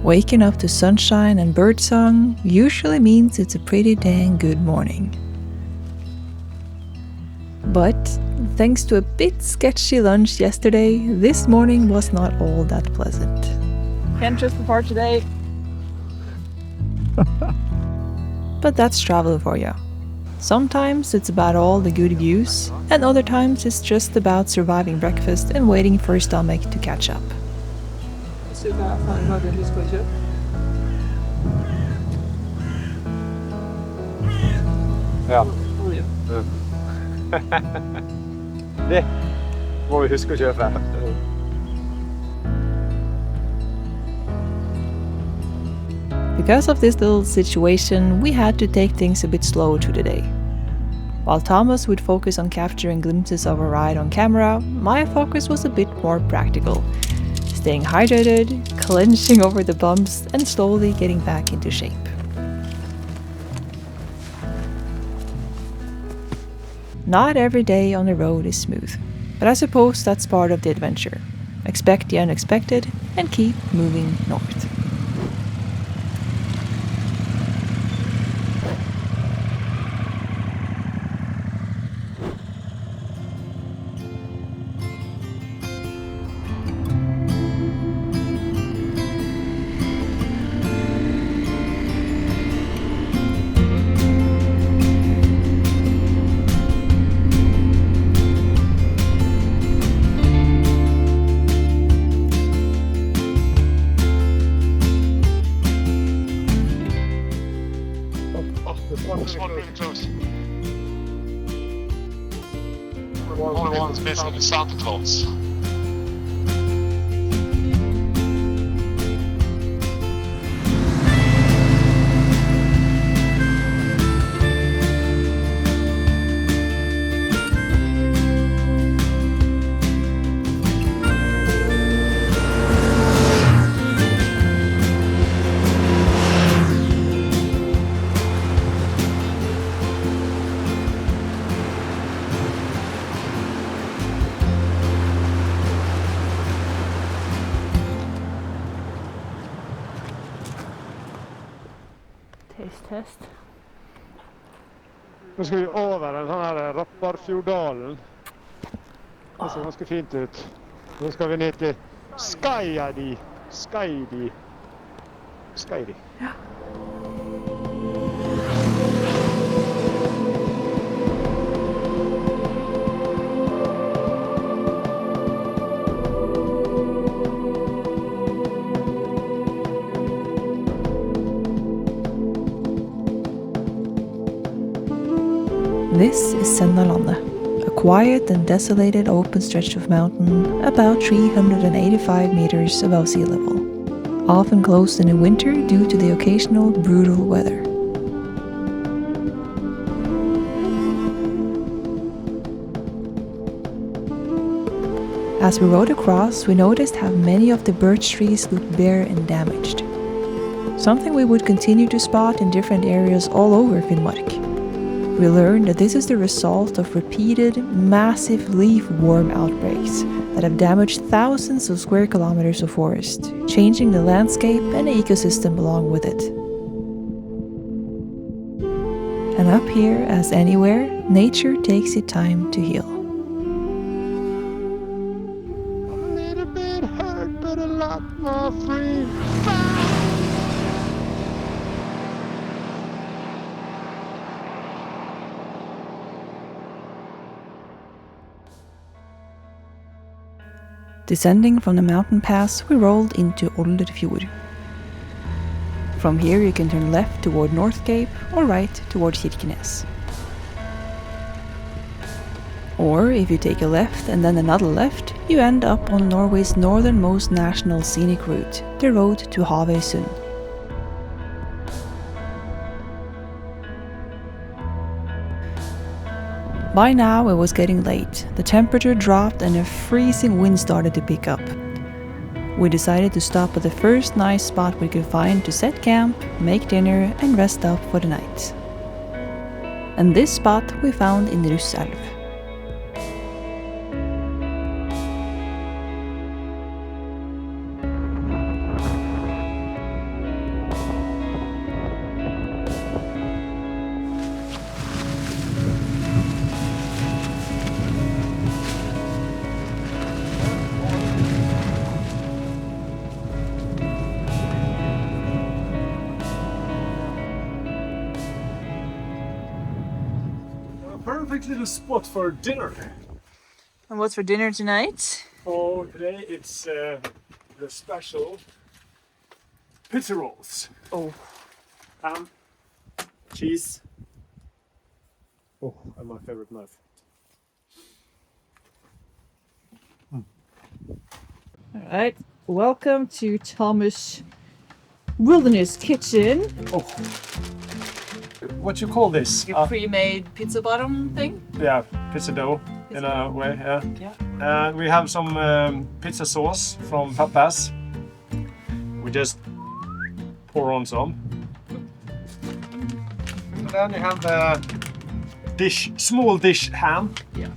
Waking up to sunshine and birdsong usually means it's a pretty dang good morning. But thanks to a bit sketchy lunch yesterday, this morning was not all that pleasant. Can't trust the part today. But that's travel for you. Sometimes it's about all the good views, and other times it's just about surviving breakfast and waiting for your stomach to catch up. Ja. Det må vi huske å kjøpe. Because of this little situation, we had to take things a bit slow today. While Thomas would focus on capturing glimpses of a ride on camera, my focus was a bit more practical. Staying hydrated, clenching over the bumps, and slowly getting back into shape. Not every day on the road is smooth, but I suppose that's part of the adventure. Expect the unexpected and keep moving north. This one really close. Only one's missing the Santa Claus. Test. Nå skal vi over den sånn her Rapparfjorddalen. Det ser ganske fint ut. Nå skal vi ned til Skaidi. Ja. This is Sennalandet, a quiet and desolated open stretch of mountain about 385 meters above sea level, often closed in the winter due to the occasional brutal weather. As we rode across, we noticed how many of the birch trees looked bare and damaged, something we would continue to spot in different areas all over Finnmark. We learned that this is the result of repeated, massive leaf worm outbreaks that have damaged thousands of square kilometers of forest, changing the landscape and the ecosystem along with it. And up here, as anywhere, nature takes its time to heal. A little bit hurt, but a lot more free. Descending from the mountain pass, we rolled into Olderfjord. From here you can turn left toward North Cape or right toward Kirkenes. Or if you take a left and then another left, you end up on Norway's northernmost national scenic route, the road to Havøysund. By now it was getting late, the temperature dropped and a freezing wind started to pick up. We decided to stop at the first nice spot we could find to set camp, make dinner and rest up for the night. And this spot we found in Russelv. perfect little spot for dinner. And what's for dinner tonight? Oh, today it's the special pizza rolls. Oh, Ham, cheese. Oh, and my favorite knife. all right. Welcome to Thomas Wilderness Kitchen. Oh, what you call this? Your pre-made pizza bottom thing. Yeah, pizza dough in a way. Yeah. Yeah. We have some pizza sauce from Papas. We just pour on some. And then you have the small dish ham. Yeah.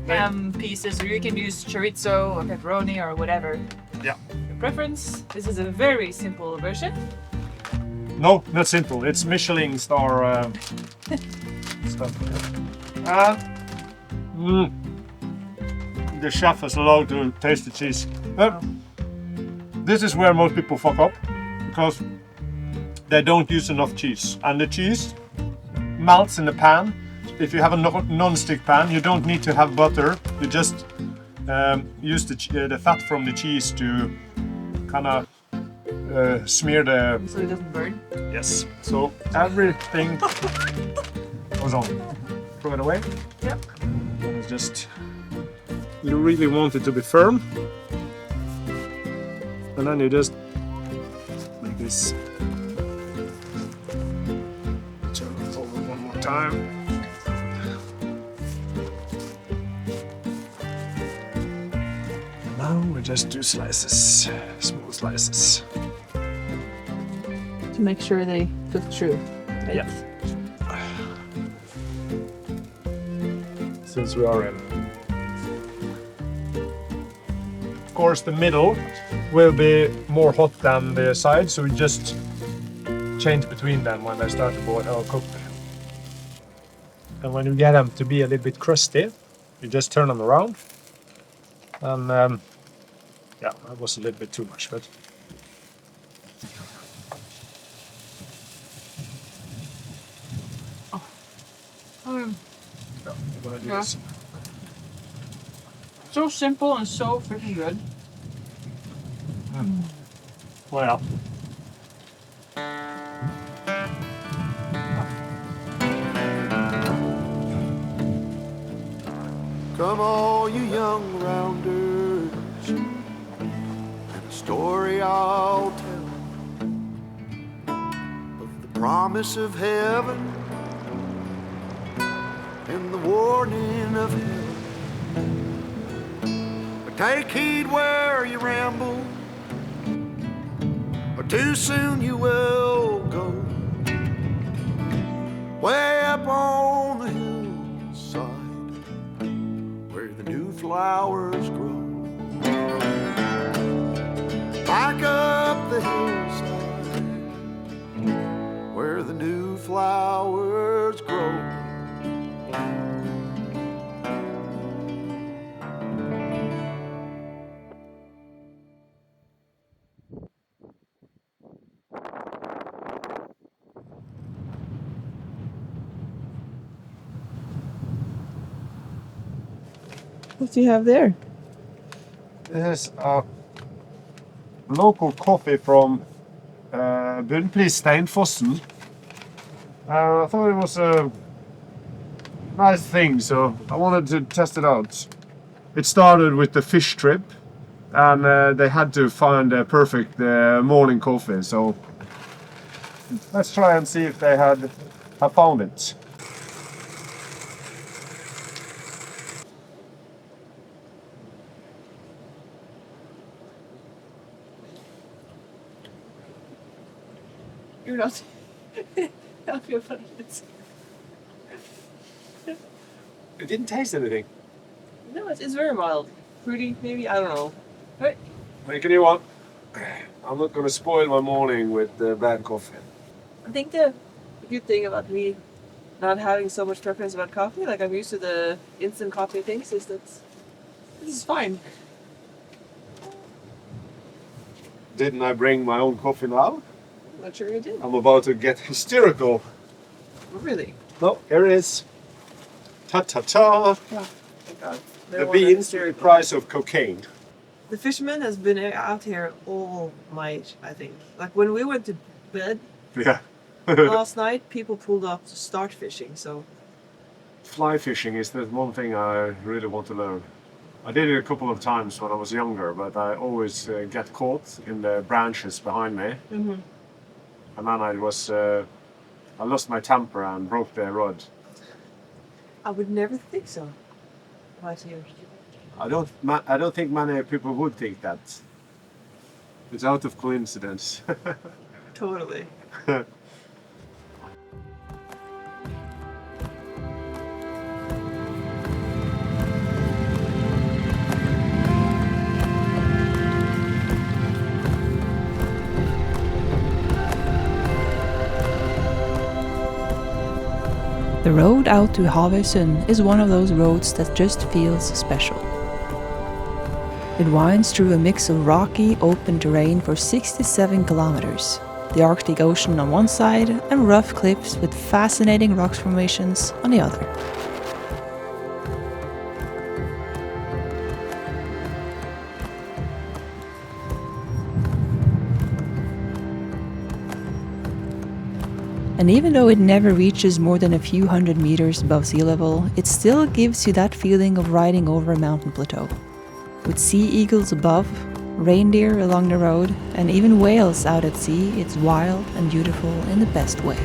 Ham pieces, or you can use chorizo or pepperoni or whatever. Yeah. Your preference. This is a very simple version. No, not simple. It's Michelin star stuff. The chef is allowed to taste the cheese. This is where most people fuck up because they don't use enough cheese, and the cheese melts in the pan. If you have a non-stick pan, you don't need to have butter. You just use the fat from the cheese to kind of smear the. So it doesn't burn. Yes. So everything goes on. Throw it away. Yep. It's just you really want it to be firm, and then you just make this. Turn it over one more time. Now we just do slices, small slices. To make sure they cook through. Right? Yeah. Since we are in. Of course, the middle will be more hot than the side, so we just change between them when they start to boil or cook. And when you get them to be a little bit crusty, you just turn them around. And yeah, that was a little bit too much, but. Yeah. So simple and so freaking good. Well. Come all you young rounders, and a story I'll tell of the promise of heaven and the warning of hell. But take heed where you ramble, or too soon you will go. Way up on the hillside where the new flowers grow. Back up the hillside where the new flowers grow. What do you have there? This is a local coffee from Bunnpris Steinfossen. I thought it was a nice thing, so I wanted to test it out. It started with the fish trip, and they had to find a perfect morning coffee, so let's try and see if they have found it. You're not. I feel funny. It didn't taste anything. No, it's very mild. Fruity, maybe? I don't know. Right. Make a new one. I'm not going to spoil my morning with bad coffee. I think the good thing about me not having so much preference about coffee, like I'm used to the instant coffee things, is that this is fine. Didn't I bring my own coffee now? Not sure you did. I'm about to get hysterical. Really? No, here it is. Ta-ta-ta! Oh my god. They The want beans, to- the price of cocaine. The fisherman has been out here all night, I think. Like when we went to bed Yeah. last night, people pulled up to start fishing, so Fly fishing is the one thing I really want to learn. I did it a couple of times when I was younger, but I always get caught in the branches behind me. Mhm. And then I lost my temper and broke the rod. I would never think so. Right here. I don't think many people would think that. It's out of coincidence. Totally. The road out to Havøysund is one of those roads that just feels special. It winds through a mix of rocky, open terrain for 67 kilometers, the Arctic Ocean on one side and rough cliffs with fascinating rock formations on the other. And even though it never reaches more than a few hundred meters above sea level, it still gives you that feeling of riding over a mountain plateau. With sea eagles above, reindeer along the road, and even whales out at sea, it's wild and beautiful in the best way.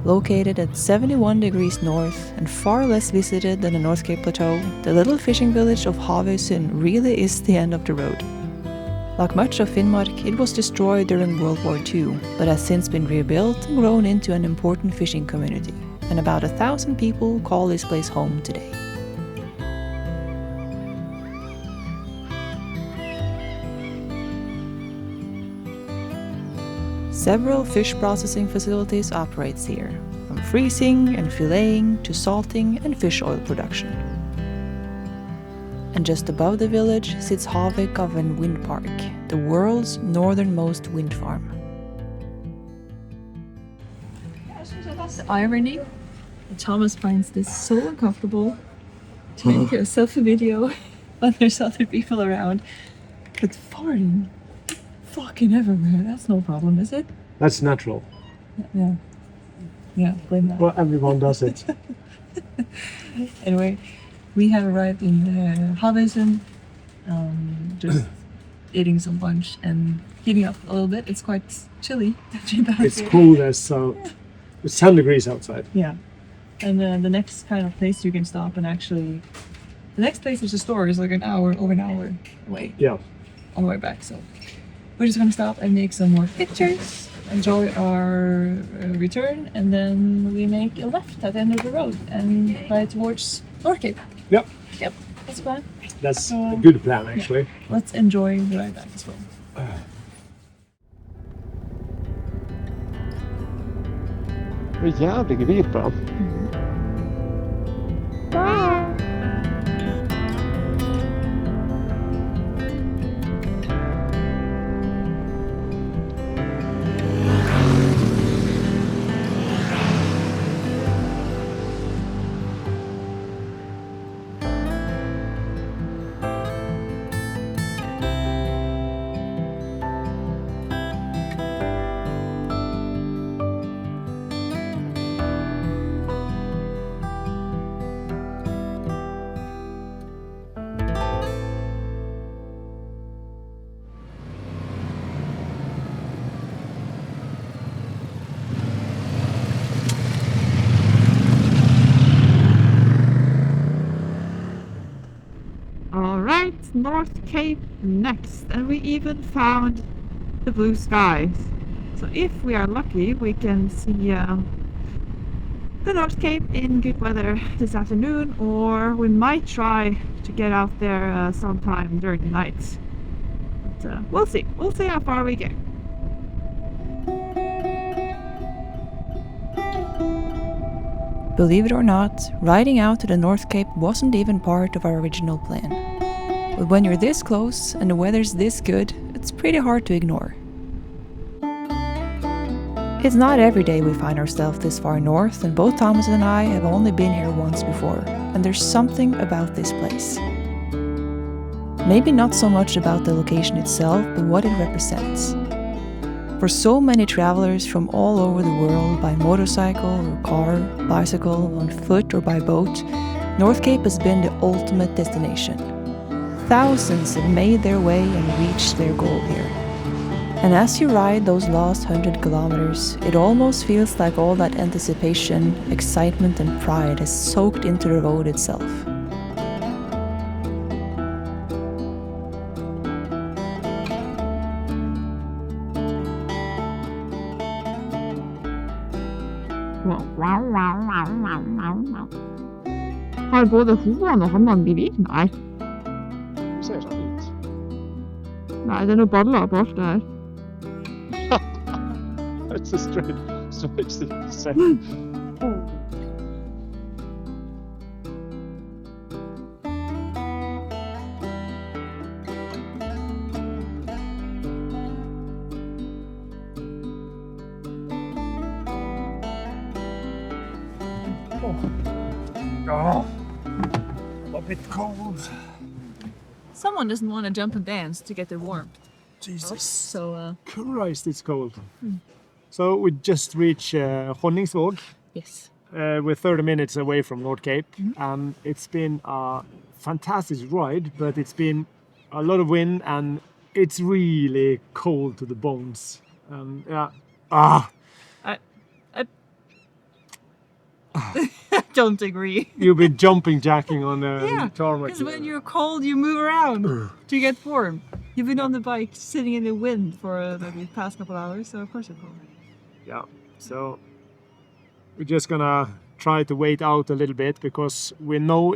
Located at 71 degrees north and far less visited than the North Cape Plateau, the little fishing village of Havøysund really is the end of the road. Like much of Finnmark, it was destroyed during World War II, but has since been rebuilt and grown into an important fishing community, and about 1,000 people call this place home today. Several fish processing facilities operates here, from freezing and filleting to salting and fish oil production. And just above the village sits Havøysund Wind Park, the world's northernmost wind farm. That's irony. Thomas finds this so uncomfortable to make a selfie video when there's other people around. But farting fucking everywhere, that's no problem, is it? That's natural. Yeah. Yeah, blame that. Well, everyone does it. Anyway, we have arrived in Havøysund, just eating some lunch and heating up a little bit. It's quite chilly. It's cool. It's 10 degrees outside. Yeah. And the next kind of place you can stop and actually... The next place there's a store is like over an hour away. Yeah. On the way back, so... We're just gonna stop and make some more pictures, enjoy our return, and then we make a left at the end of the road and fly towards North Cape. Yep. Yep, that's the plan. That's a good plan, actually. Yeah. Let's enjoy the ride back as well. Det är jävligt gevigt bra. Alright, North Cape next, and we even found the blue skies. So if we are lucky, we can see the North Cape in good weather this afternoon, or we might try to get out there sometime during the night. But we'll see. We'll see how far we get. Believe it or not, riding out to the North Cape wasn't even part of our original plan. But when you're this close and the weather's this good, it's pretty hard to ignore. It's not every day we find ourselves this far north, and both Thomas and I have only been here once before, and there's something about this place. Maybe not so much about the location itself, but what it represents. For so many travelers from all over the world, by motorcycle or car, bicycle, on foot or by boat, North Cape has been the ultimate destination. Thousands have made their way and reached their goal here. And as you ride those last 100 kilometers, it almost feels like all that anticipation, excitement and pride has soaked into the road itself. Har både hoene og hannene blitt hvite? Nei. Det ser sånn ut. Nei, det er noe baller på alt det her. It's a strange thing to say. Oh, I'm a bit cold. Someone doesn't want to jump and dance to get their warmth. Jesus. So, Christ, it's cold. So we just reached Honningsvåg. yes. We're 30 minutes away from North Cape, and it's been a fantastic ride, but it's been a lot of wind and it's really cold to the bones. I don't agree. You've been jumping jacking on the tarmac. Because when you're cold, you move around to get warm. You've been on the bike sitting in the wind for the past couple hours, so of course you're cold. Yeah, so we're just gonna try to wait out a little bit because we know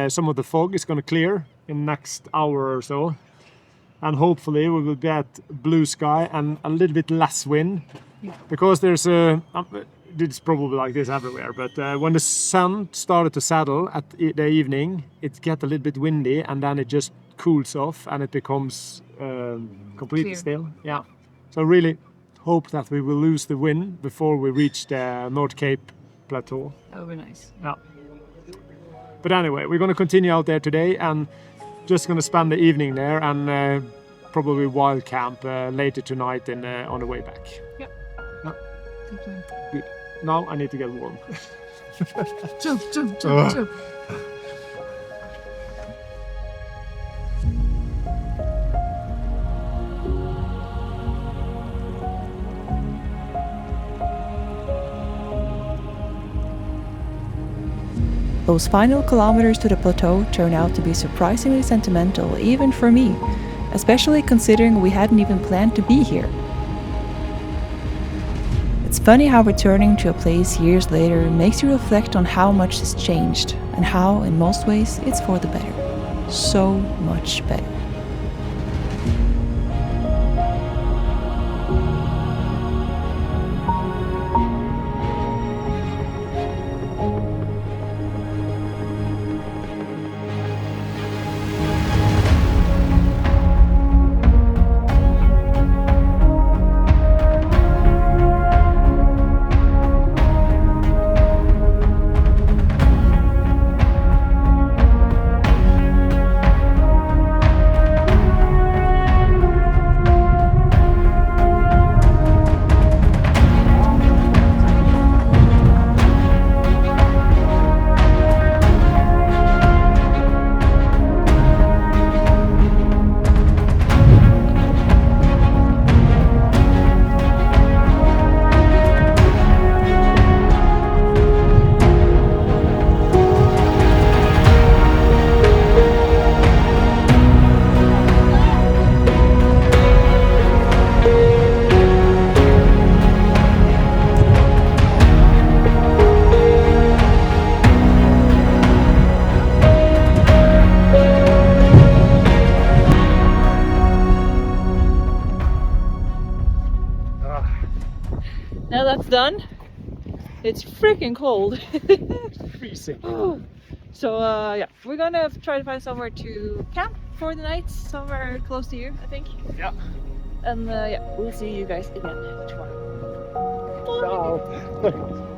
some of the fog is gonna clear in the next hour or so, and hopefully we will get blue sky and a little bit less wind, because there's it's probably like this everywhere, but when the sun started to settle at the evening, it gets a little bit windy and then it just cools off and it becomes completely Clear. still. Yeah, so really hope that we will lose the wind before we reach the North Cape plateau. That would be nice. Yeah. But anyway, we're going to continue out there today, and just gonna spend the evening there and probably wild camp later tonight on the way back. Yep. Yeah. Good plan. Good. Now I need to get warm. Jump. Those final kilometers to the plateau turned out to be surprisingly sentimental, even for me, especially considering we hadn't even planned to be here. It's funny how returning to a place years later makes you reflect on how much has changed, and how, in most ways, it's for the better. So much better. Now that's done. It's freaking cold. Freezing. So yeah, we're gonna try to find somewhere to camp for the night, somewhere close to here, I think. Yeah. And yeah, we'll see you guys again tomorrow. Bye. Ciao.